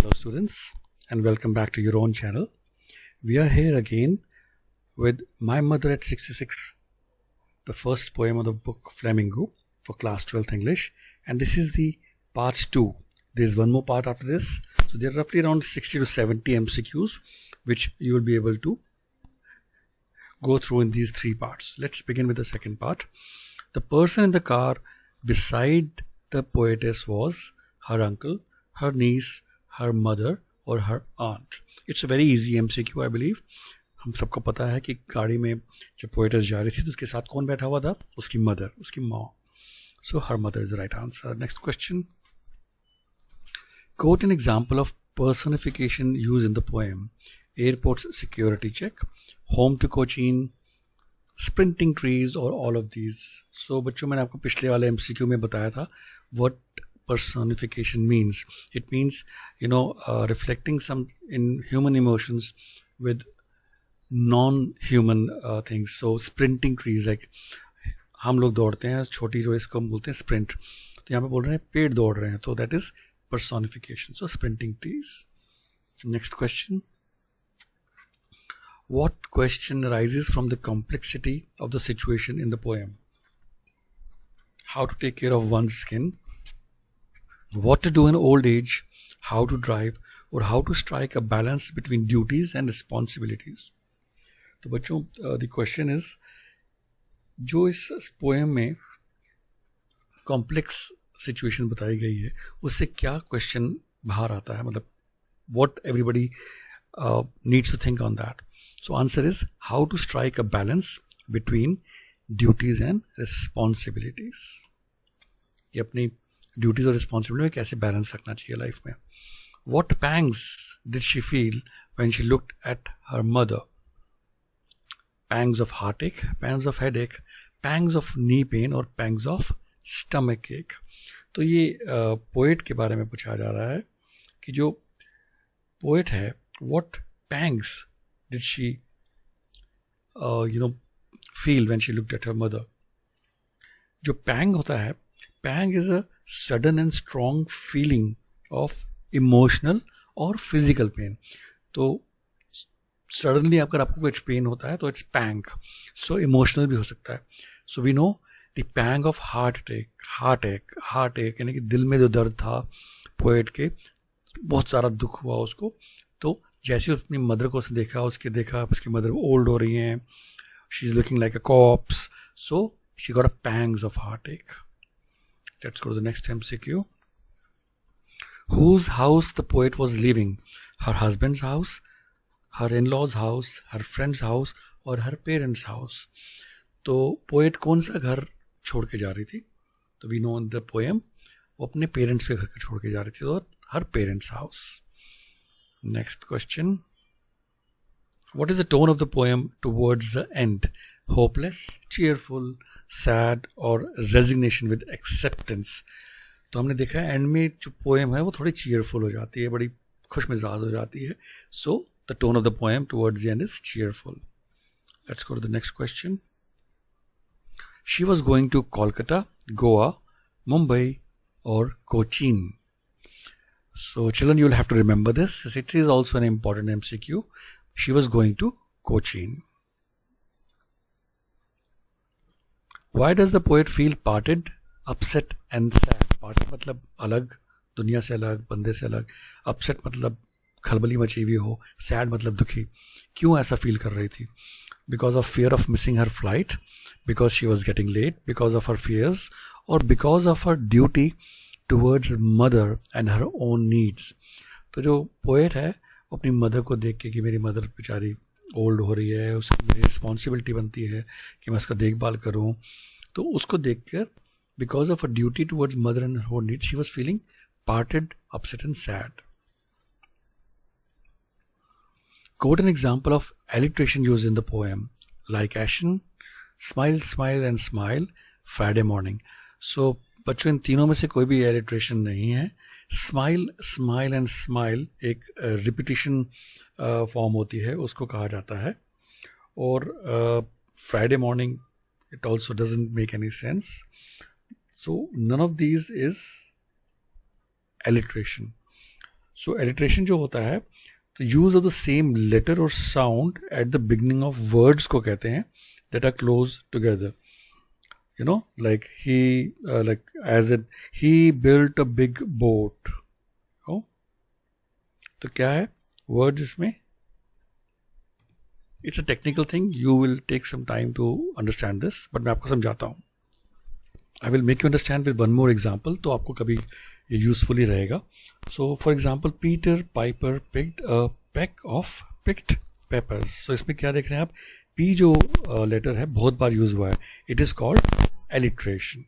Hello students, and welcome back to your own channel. We are here again with My Mother at 66, the first poem of the book Flamingo for class 12th English, and this is the part 2. There's one more part after this, so there are roughly around 60 to 70 MCQs which you will be able to go through in these 3 parts. Let's begin with the second part. The person in the car beside the poetess was her uncle, her niece, her mother और her aunt. It's a very easy MCQ, I believe. हम सबको पता है कि गाड़ी में जब poets जा रही थी तो उसके साथ कौन बैठा हुआ था? उसकी मदर, उसकी माँ. So her mother is the right answer. Next question. Quote an example of personification used in the poem. Airport's security check, home to Cochin, sprinting trees or all of these. So बच्चों मैंने आपको पिछले वाले MCQ में बताया था what personification means. It means reflecting some in human emotions with non-human things. So sprinting trees, like हम लोग दौड़ते हैं, छोटी रेस को हम बोलते हैं sprint, तो यहाँ पे बोल रहे हैं पेड़ दौड़ रहे हैं, तो that is personification. So sprinting trees. Next question. What question arises from the complexity of the situation in the poem? How to take care of one's skin, what to do in old age, how to drive, or how to strike a balance between duties and responsibilities. तो बच्चों the question is, जो इस poem में complex situation बताई गई है उससे क्या क्वेश्चन बाहर आता है, मतलब what everybody needs to think on that. So answer is how to strike a balance between duties and responsibilities. ये अपनी ड्यूटीज और रिस्पॉन्सिबिलिटी में कैसे बैलेंस रखना चाहिए लाइफ में. What pangs did she feel when she looked at her mother? Pangs of heartache, pangs of headache, pangs of knee pain और pangs of stomach ache. तो ये पोएट के बारे में पूछा जा रहा है कि जो पोएट है, what pangs did she feel when she looked at her mother? जो पैंग होता है, pang is a sudden and strong feeling of emotional और फिजिकल पेन. तो सडनली अगर आपको कुछ पेन होता है तो इट्स पैंग. सो इमोशनल भी हो सकता है. So we know the pang of heart attack यानी कि दिल में जो दर्द था पोएट के, बहुत सारा दुख हुआ उसको. तो जैसे अपनी मदर को देखा उसकी मदर ओल्ड हो रही हैं, she is looking like a cops, so she got a pangs of heartache. Let's go to the next MCQ. Whose house the poet was leaving? Her husband's house, her in-laws house, her friend's house और her parents' house. तो poet कौन सा घर छोड़ के जा रही थी? तो we know in the poem वो अपने पेरेंट्स के घर को छोड़ के जा रही थी, तो her parents' house. Next question. What is the tone of the poem towards the end? Hopeless, cheerful, sad और resignation with acceptance. तो हमने देखा है एंड में जो पोएम है वो थोड़ी cheerful हो जाती है, बड़ी खुश मिजाज हो जाती है. So the tone of the poem towards the end is cheerful. Let's go to the next question. She was going to Kolkata, Goa, Mumbai or Cochin. So children, you will have to remember this. It is also an important MCQ. She was going to Cochin. Why does the poet feel parted, upset and sad? Parted मतलब अलग, दुनिया से अलग, बंदे से अलग. Upset मतलब खलबली मची हुई हो, sad मतलब दुखी. क्यों ऐसा फील कर रही थी? Because of fear of missing her flight, because she was getting late, because of her fears, or because of her duty towards mother and her own needs. तो जो पोएट है वो अपनी मदर को देख के कि मेरी मदर बेचारी ओल्ड हो रही है, उसकी मेरी रिस्पॉन्सिबिलिटी बनती है कि मैं उसका देखभाल करूं, तो उसको देखकर because of a duty towards mother and her need she was feeling parted, upset and sad. Quote an example of alliteration used in the poem. Like Ashen, smile, smile and smile, Friday morning. So बच्चों इन तीनों में से कोई भी alliteration नहीं है. Smile, smile and smile एक repetition form होती है, उसको कहा जाता है. और Friday morning it also doesn't make any sense. So none of these is alliteration. So alliteration जो होता है, तो use of the same letter or sound at the beginning of words को कहते हैं that are close together. You know, like he, like as it, he built a big boat. Oh, तो क्या है words इसमें? It's a technical thing. You will take some time to understand this, but मैं आपको समझाता हूँ. I will make you understand with one more example, तो आपको कभी ये useful ही रहेगा. So for example, Peter Piper picked a peck of picked peppers. So इसमें क्या देख रहे हैं आप? P जो लेटर है बहुत बार यूज हुआ है. It is called alliteration.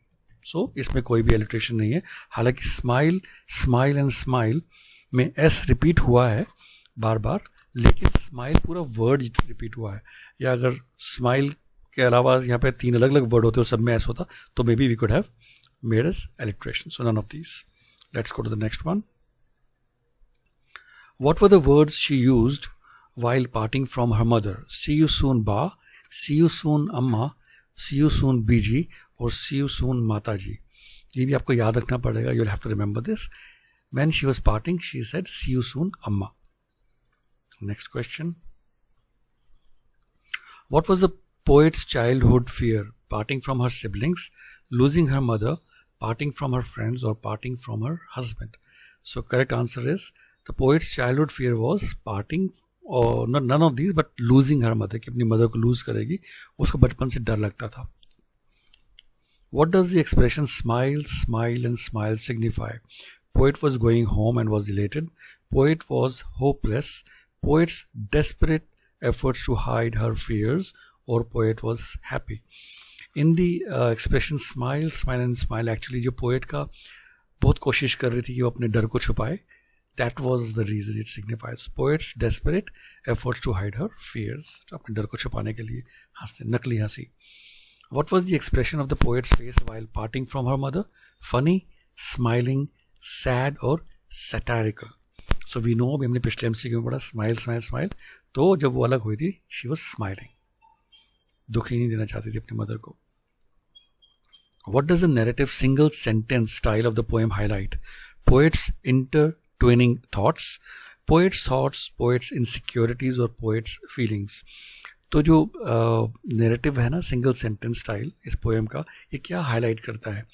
So इसमें कोई भी alliteration नहीं है. हालांकि smile, smile and smile में S रिपीट हुआ है बार बार, लेकिन स्माइल पूरा वर्ड रिपीट हुआ है. या अगर स्माइल के अलावा यहाँ पे 3 अलग अलग वर्ड होते और सब में एस होता, तो maybe we could have made S alliteration. So none of these. Let's go to the next one. What were the words she used while parting from her mother? See you soon, Ba. See you soon, Amma. See you soon, Biji. Or see you soon, Mataji. ये भी आपको याद रखना पड़ेगा. You'll have to remember this. When she was parting, she said, see you soon, Amma. Next question. What was the poet's childhood fear? Parting from her siblings, losing her mother, parting from her friends, or parting from her husband? So correct answer is the poet's childhood fear was parting, or not none of these, but losing her mother. कि अपनी mother को lose करेगी, उसको बचपन से डर लगता था. What does the expression smile, smile and smile signify? Poet was going home and was elated. Poet was hopeless. Poet's desperate efforts to hide her fears, or poet was happy. In the expression smile, smile and smile, actually जो poet का बहुत कोशिश कर रही थी कि वो अपने डर को छुपाए, that was the reason it signifies. Poet's desperate efforts to hide her fears. अपने डर को छुपाने के लिए हंसते, नकली हंसी. What was the expression of the poet's face while parting from her mother? Funny, smiling, sad or satirical? So we know, अभी हमने पिछले एमसीक्यू में पढ़ा स्माइल स्माइल स्माइल, तो जब वो अलग हुई थी शी वॉज स्माइलिंग, दुख ही नहीं देना चाहती थी अपनी मदर को. What does the narrative single sentence style of the poem highlight? Poet's intertwining thoughts, poet's thoughts, poet's insecurities or poet's feelings. तो जो नैरेटिव है ना सिंगल सेंटेंस स्टाइल इस पोएम का, ये क्या हाईलाइट करता है?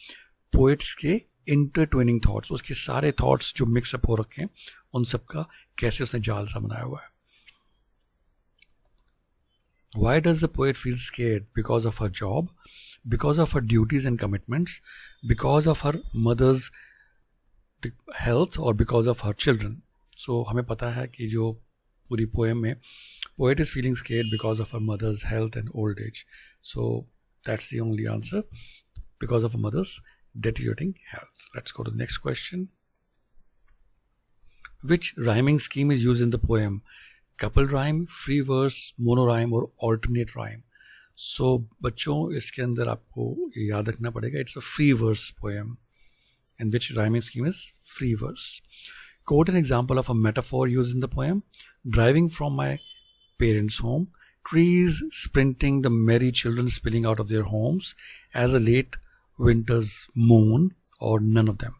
पोएट्स के इंटरट्विनिंग थॉट्स, उसके सारे थॉट्स जो मिक्सअप हो रखे हैं, उन सब का कैसे उसने जाल सा बनाया हुआ है. Why does the poet feel scared? Because of her job, because of her duties and commitments, because of her mother's health, or because of her children? So हमें पता है कि जो पूरी पोएम में poet is feeling scared because of her mother's health and old age. So that's the only answer, because of her mother's deteriorating health. Let's go to the next question. Which rhyming scheme is used in the poem? Couple rhyme, free verse, monorhyme or alternate rhyme? So बच्चों इसके अंदर आपको ये याद रखना पड़ेगा, it's a free verse poem, and which rhyming scheme is free verse. Quote an example of a metaphor used in the poem. Driving from my parents' home, trees sprinting, the merry children spilling out of their homes, as a late winter's moon, or none of them.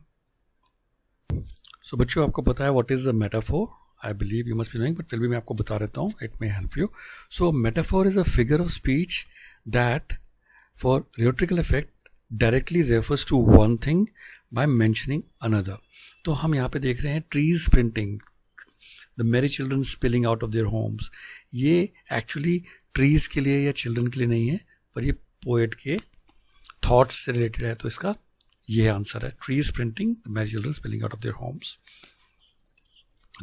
So बच्चों आपको पता है what is a metaphor? I believe you must be knowing, but फिर भी मैं आपको बता देता हूँ, it may help you. So metaphor is a figure of speech that for rhetorical effect directly refers to one thing by mentioning another. तो हम यहाँ पे देख रहे हैं trees sprinting, the merry children spilling out of their homes. ये actually trees के लिए या children के लिए नहीं है, पर ये poet के thoughts से related है, तो इसका ये आंसर है, trees sprinting, the merry children spilling out of their homes.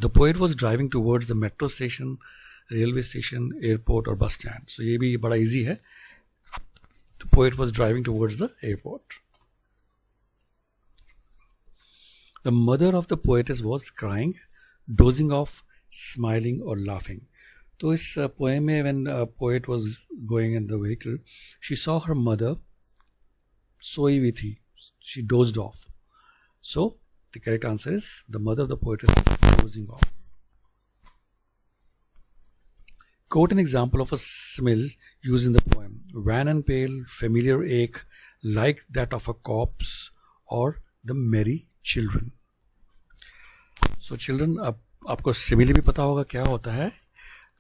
The poet was driving towards the metro station, railway station, airport or bus stand. So ये भी बड़ा easy है. The poet was driving towards the airport. The mother of the poetess was crying, dozing off, smiling or laughing. तो इस poem में when a poet was going in the vehicle, she saw her mother सोई हुई थी. She dozed off. So the correct answer is the mother of the poetess was dozing off. Quote an example of a smell used in the poem. Wan and pale, familiar ache, like that of a corpse, or the merry children. So children, अब आपको simile भी पता होगा क्या होता है.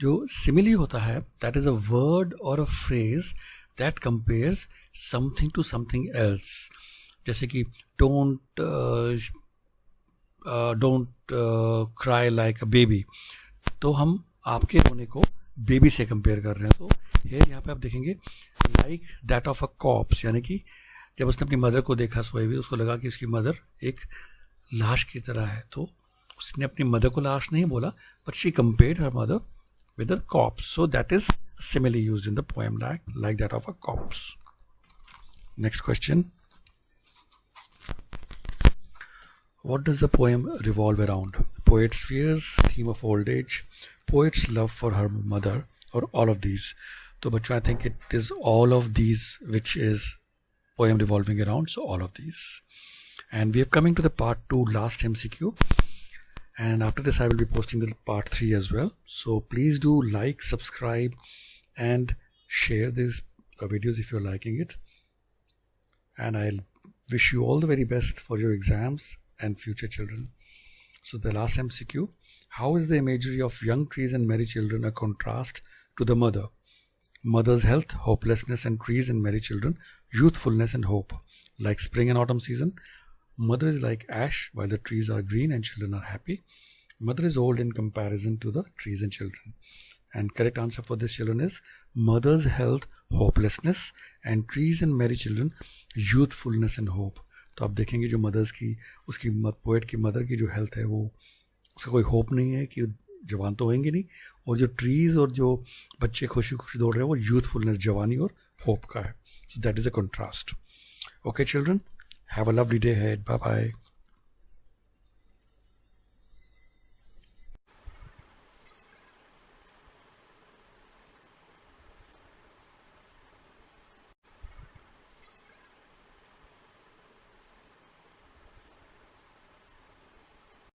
जो simile होता है, that is a word or a phrase that compares something to something else. जैसे कि don't cry like a baby, तो हम आपके रोने को बेबी से कंपेयर कर रहे हैं. तो यहाँ पे आप देखेंगे like that of a cops, यानी कि जब उसने अपनी मदर को देखा सोई हुई, उसको लगा कि उसकी मदर एक लाश की तरह है. तो उसने अपनी मदर को लाश नहीं बोला, but she compared her mother with a cops. So that is simile used in the poem like that of a corpse. Next question. What does the poem revolve around? Poet's fears, theme of old age, poet's love for her mother, or all of these? So bachcho, I think it is all of these which is poem revolving around, so all of these. And we are coming to the part 2, last MCQ. And after this I will be posting the part 3 as well. So please do like, subscribe and share these videos if you're liking it. And I'll wish you all the very best for your exams and future children. So the last MCQ, how is the imagery of young trees and merry children a contrast to the mother? Mother's health, hopelessness, and trees and merry children, youthfulness and hope. Like spring and autumn season, mother is like ash while the trees are green and children are happy. Mother is old in comparison to the trees and children. And correct answer for this, children, is mother's health, hopelessness, and trees and merry children, youthfulness and hope. तो आप देखेंगे जो mother's की, उसकी poet की mother की जो health है, वो उसका कोई होप नहीं है कि जवान तो होंगे नहीं, और जो ट्रीज़ और जो बच्चे खुशी खुशी दौड़ रहे हैं वो यूथफुलनेस, जवानी और होप का है. So that is a contrast. Okay children, have a lovely day ahead. Bye bye.